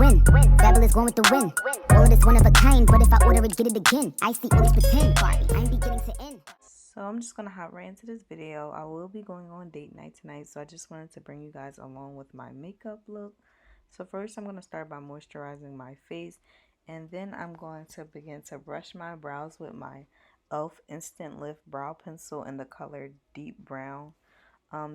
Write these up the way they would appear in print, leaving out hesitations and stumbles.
win. Fabulous going with the win. All of this one of a kind, but if I order it, get it again. I see all these pretend Barbie. I ain't be getting to end. So I'm just gonna hop right into this video. I will be going on date night tonight, so I just wanted to bring you guys along with my makeup look. So first I'm gonna start by moisturizing my face, and then I'm going to begin to brush my brows with my e.l.f. Instant Lift Brow Pencil in the color Deep Brown.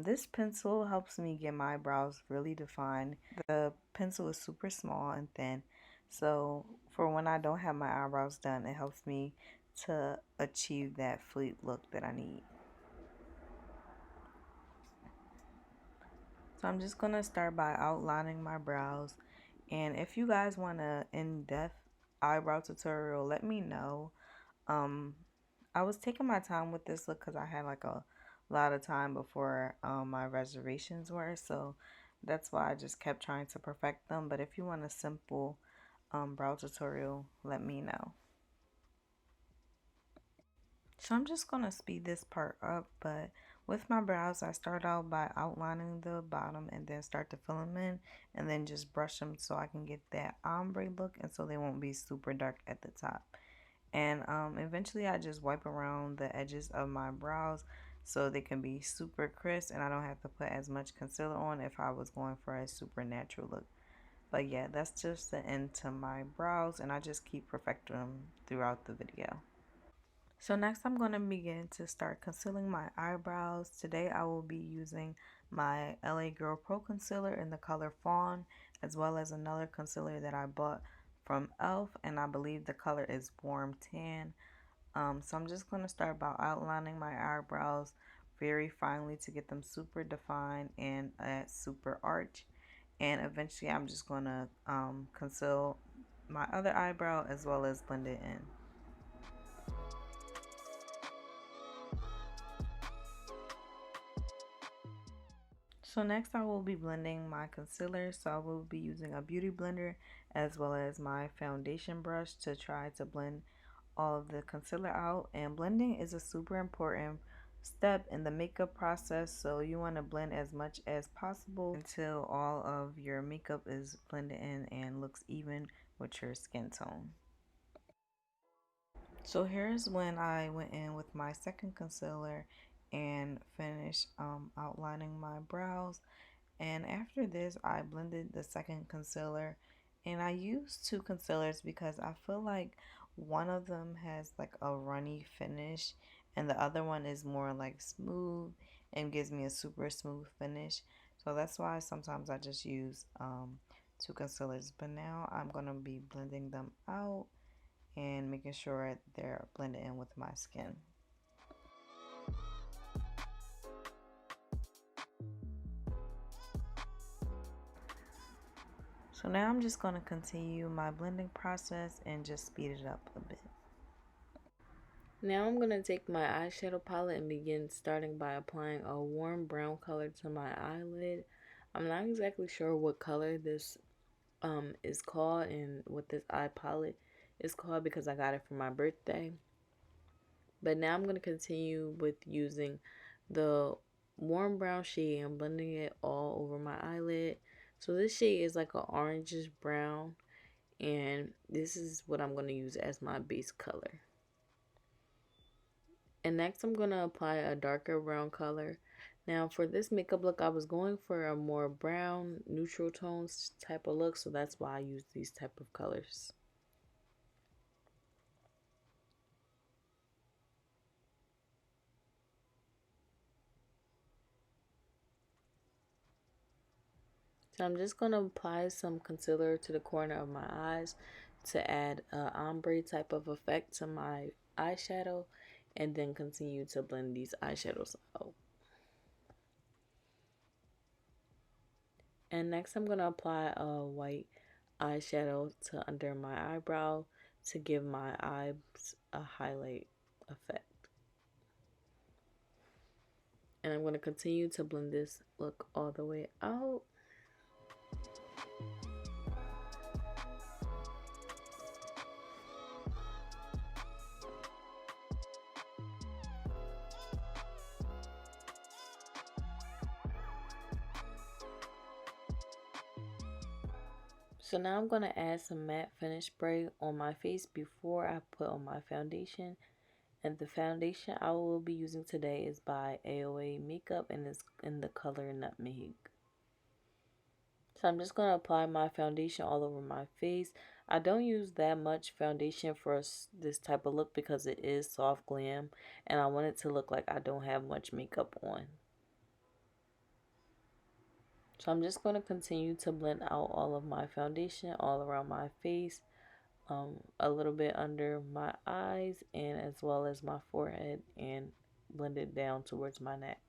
This pencil helps me get my brows really defined. The pencil is super small and thin, so for when I don't have my eyebrows done, it helps me to achieve that fleet look that I need. So I'm just going to start by outlining my brows, and if you guys want an in-depth eyebrow tutorial, let me know. I was taking my time with this look because I had like a lot of time before my reservations were, so that's why I just kept trying to perfect them. But if you want a simple brow tutorial, let me know. So I'm just going to speed this part up, but with my brows, I start out by outlining the bottom and then start to fill them in and then just brush them so I can get that ombre look and so they won't be super dark at the top. And eventually I just wipe around the edges of my brows so they can be super crisp and I don't have to put as much concealer on if I was going for a super natural look. But yeah, that's just the end to my brows, and I just keep perfecting them throughout the video. So next I'm going to begin to start concealing my eyebrows. Today I will be using my LA Girl Pro Concealer in the color Fawn, as well as another concealer that I bought from e.l.f. and I believe the color is Warm Tan. So I'm just going to start by outlining my eyebrows very finely to get them super defined and a super arch. And eventually I'm just going to conceal my other eyebrow as well as blend it in. So next I will be blending my concealer. So I will be using a beauty blender as well as my foundation brush to try to blend all of the concealer out. And blending is a super important step in the makeup process, so you want to blend as much as possible until all of your makeup is blended in and looks even with your skin tone. So here's when I went in with my second concealer and finished outlining my brows. And after this, I blended the second concealer, and I used two concealers because I feel like one of them has like a runny finish and the other one is more like smooth and gives me a super smooth finish. So that's why sometimes I just use two concealers. But now I'm going to be blending them out and making sure they're blended in with my skin. So now I'm just going to continue my blending process and just speed it up a bit. Now I'm going to take my eyeshadow palette and begin starting by applying a warm brown color to my eyelid. I'm not exactly sure what color this is called and what this eye palette is called because I got it for my birthday. But now I'm going to continue with using the warm brown shade and blending it all over my eyelid. So this shade is like an orangish brown, and this is what I'm going to use as my base color. And next I'm going to apply a darker brown color. Now for this makeup look, I was going for a more brown, neutral tones type of look, so that's why I use these type of colors. So I'm just going to apply some concealer to the corner of my eyes to add a ombre type of effect to my eyeshadow, and then continue to blend these eyeshadows out. And next I'm going to apply a white eyeshadow to under my eyebrow to give my eyes a highlight effect. And I'm going to continue to blend this look all the way out. So now I'm going to add some matte finish spray on my face before I put on my foundation. And the foundation I will be using today is by HEYY Makeup and it's in the color Nutmeg. So I'm just going to apply my foundation all over my face. I don't use that much foundation for this type of look because it is soft glam and I want it to look like I don't have much makeup on. So I'm just going to continue to blend out all of my foundation all around my face, a little bit under my eyes and as well as my forehead, and blend it down towards my neck.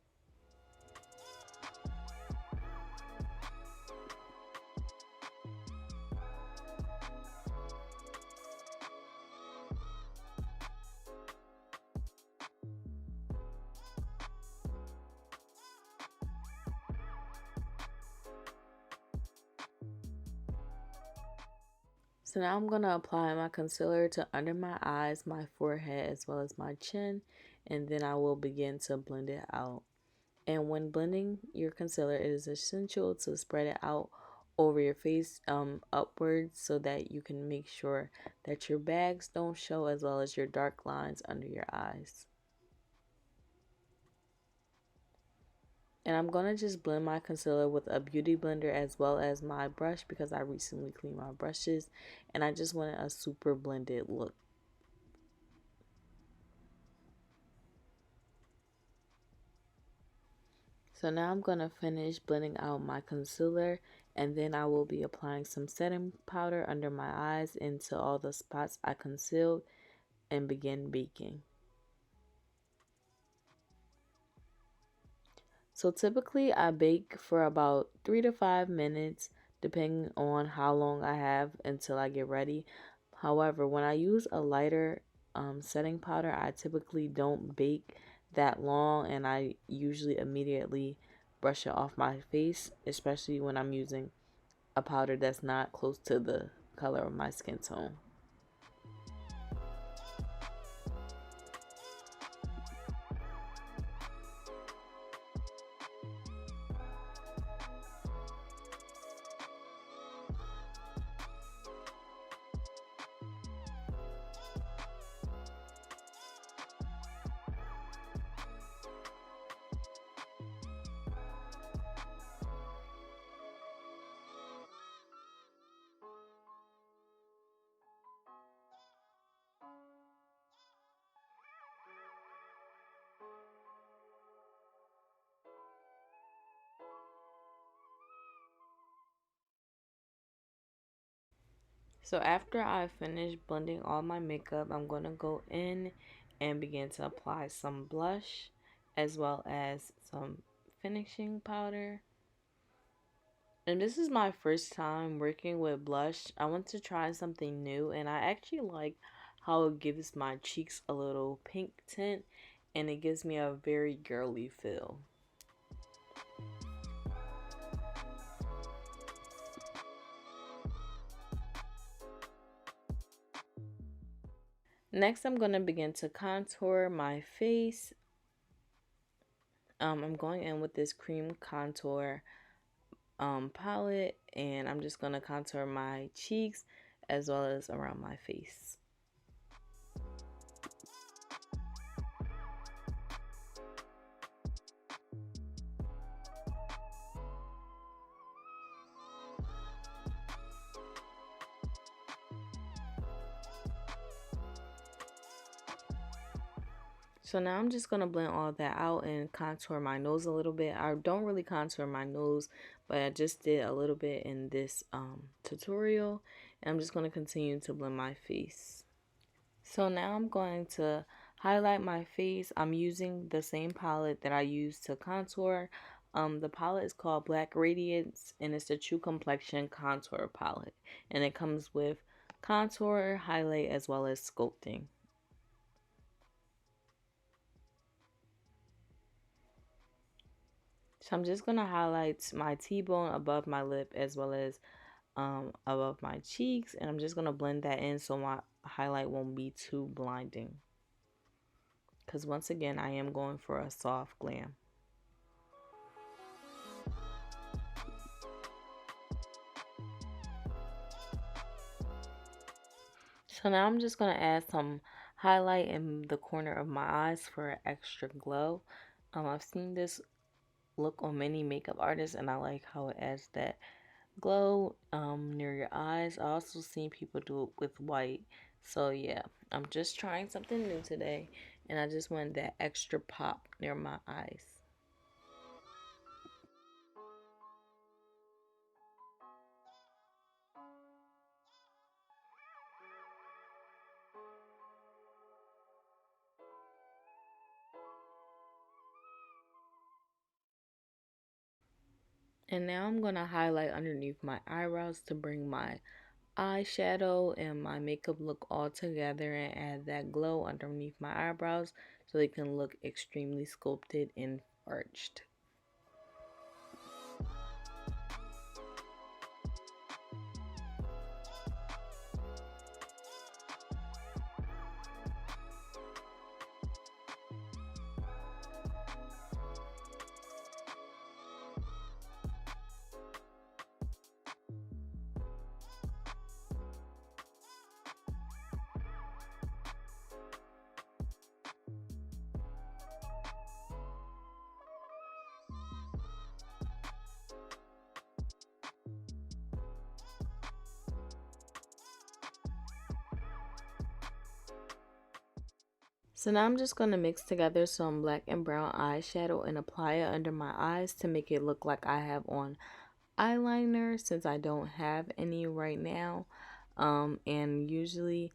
So now I'm going to apply my concealer to under my eyes, my forehead, as well as my chin, and then I will begin to blend it out. And when blending your concealer, it is essential to spread it out over your face upwards so that you can make sure that your bags don't show as well as your dark lines under your eyes. And I'm going to just blend my concealer with a beauty blender as well as my brush because I recently cleaned my brushes and I just wanted a super blended look. So now I'm going to finish blending out my concealer and then I will be applying some setting powder under my eyes into all the spots I concealed and begin baking. So typically I bake for about 3 to 5 minutes depending on how long I have until I get ready. However, when I use a lighter setting powder, I typically don't bake that long and I usually immediately brush it off my face, especially when I'm using a powder that's not close to the color of my skin tone. So after I finish blending all my makeup, I'm going to go in and begin to apply some blush as well as some finishing powder. And this is my first time working with blush. I want to try something new and I actually like how it gives my cheeks a little pink tint and it gives me a very girly feel. Next, I'm going to begin to contour my face. I'm going in with this cream contour palette and I'm just going to contour my cheeks as well as around my face. So now I'm just going to blend all that out and contour my nose a little bit. I don't really contour my nose, but I just did a little bit in this tutorial. And I'm just going to continue to blend my face. So now I'm going to highlight my face. I'm using the same palette that I used to contour. The palette is called Black Radiance and it's the True Complexion Contour Palette. And it comes with contour, highlight, as well as sculpting. So I'm just going to highlight my T-bone above my lip as well as above my cheeks. And I'm just going to blend that in so my highlight won't be too blinding. Because once again, I am going for a soft glam. So now I'm just going to add some highlight in the corner of my eyes for extra glow. I've seen this look on many makeup artists and I like how it adds that glow near your eyes. I also seen people do it with white. So yeah, I'm just trying something new today and I just want that extra pop near my eyes. And now I'm going to highlight underneath my eyebrows to bring my eyeshadow and my makeup look all together and add that glow underneath my eyebrows so they can look extremely sculpted and arched. So now I'm just going to mix together some black and brown eyeshadow and apply it under my eyes to make it look like I have on eyeliner since I don't have any right now. And usually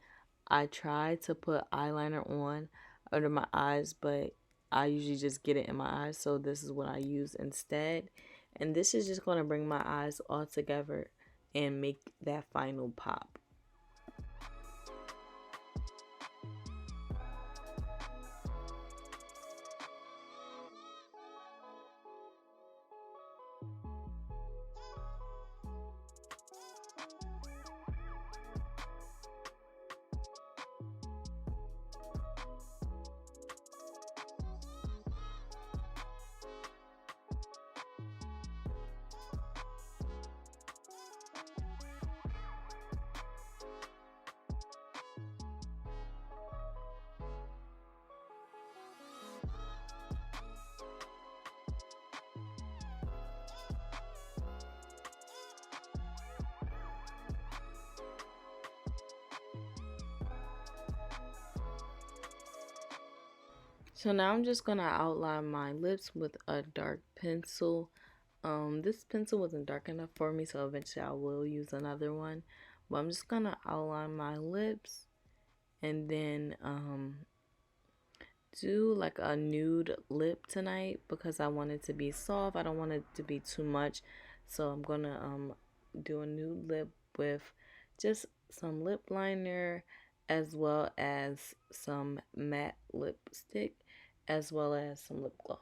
I try to put eyeliner on under my eyes, but I usually just get it in my eyes, so this is what I use instead. And this is just going to bring my eyes all together and make that final pop. So now I'm just going to outline my lips with a dark pencil. This pencil wasn't dark enough for me, so eventually I will use another one. But I'm just going to outline my lips and then do like a nude lip tonight because I want it to be soft. I don't want it to be too much. So I'm going to do a nude lip with just some lip liner as well as some matte lipstick as well as some lip gloss.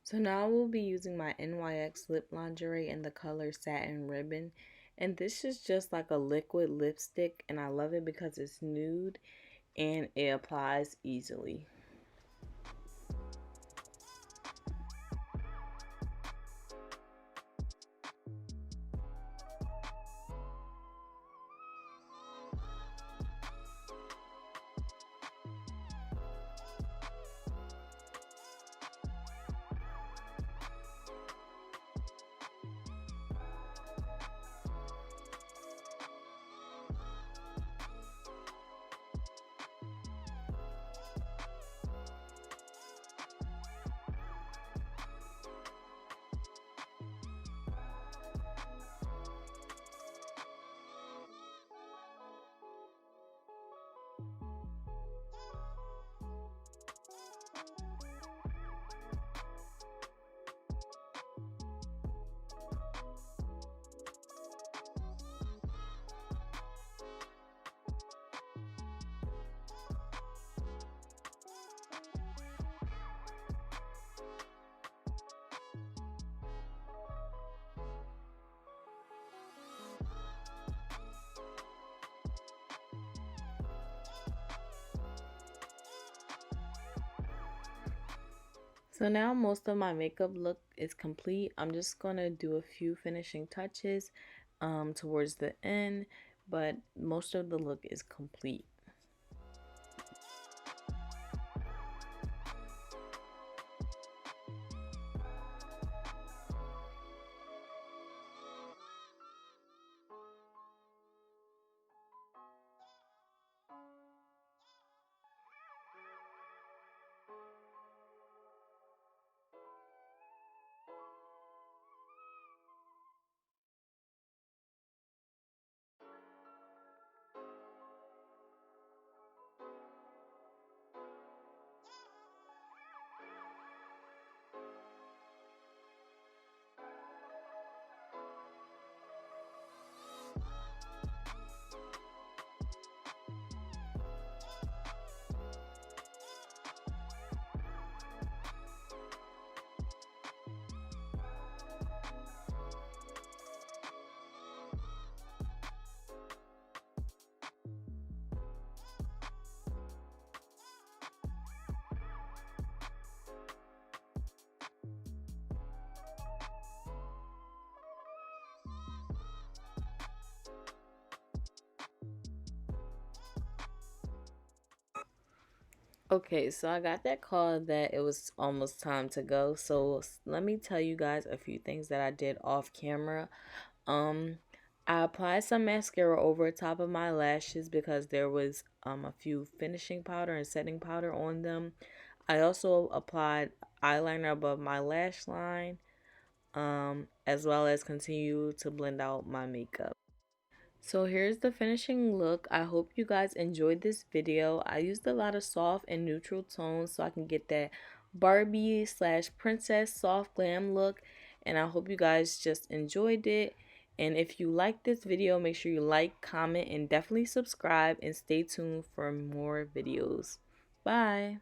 So now I will be using my NYX lip lingerie in the color Satin Ribbon. And this is just like a liquid lipstick and I love it because it's nude and it applies easily. So now most of my makeup look is complete. I'm just gonna do a few finishing touches towards the end, but most of the look is complete. Okay, so I got that call that it was almost time to go. So let me tell you guys a few things that I did off camera. Um, I applied some mascara over top of my lashes because there was a few finishing powder and setting powder on them. I also applied eyeliner above my lash line, as well as continue to blend out my makeup. So here's the finishing look. I hope you guys enjoyed this video. I used a lot of soft and neutral tones so I can get that Barbie slash princess soft glam look. And I hope you guys just enjoyed it. And if you like this video, make sure you like, comment, and definitely subscribe and stay tuned for more videos. Bye.